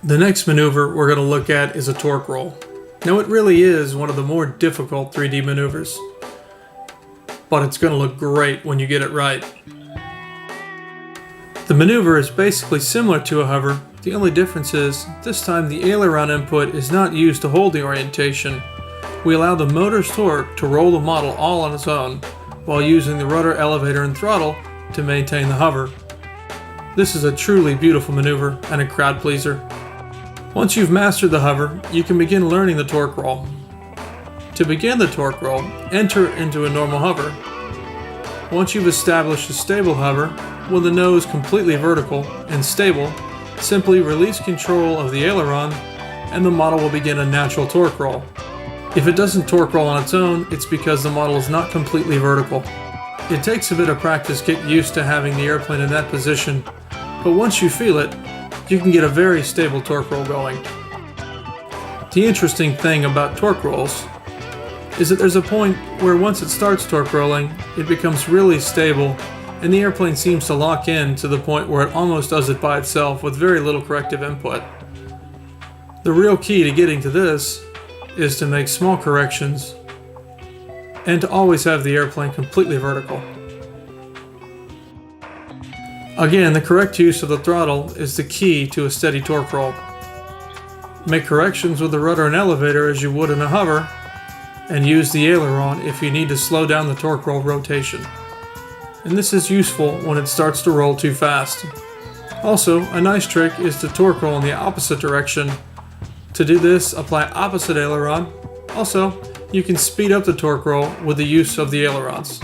The next maneuver we're going to look at is a torque roll. Now it really is one of the more difficult 3D maneuvers, but it's going to look great when you get it right. The maneuver is basically similar to a hover. The only difference is, this time the aileron input is not used to hold the orientation. We allow the motor's torque to roll the model all on its own, while using the rudder, elevator, and throttle to maintain the hover. This is a truly beautiful maneuver and a crowd pleaser. Once you've mastered the hover, you can begin learning the torque roll. To begin the torque roll, enter into a normal hover. Once you've established a stable hover, with the nose completely vertical and stable, simply release control of the aileron and the model will begin a natural torque roll. If it doesn't torque roll on its own, it's because the model is not completely vertical. It takes a bit of practice to get used to having the airplane in that position, but once you feel it, you can get a very stable torque roll going. The interesting thing about torque rolls is that there's a point where once it starts torque rolling, it becomes really stable and the airplane seems to lock in to the point where it almost does it by itself with very little corrective input. The real key to getting to this is to make small corrections and to always have the airplane completely vertical. Again, the correct use of the throttle is the key to a steady torque roll. Make corrections with the rudder and elevator as you would in a hover, and use the aileron if you need to slow down the torque roll rotation. And this is useful when it starts to roll too fast. Also, a nice trick is to torque roll in the opposite direction. To do this, apply opposite aileron. Also, you can speed up the torque roll with the use of the ailerons.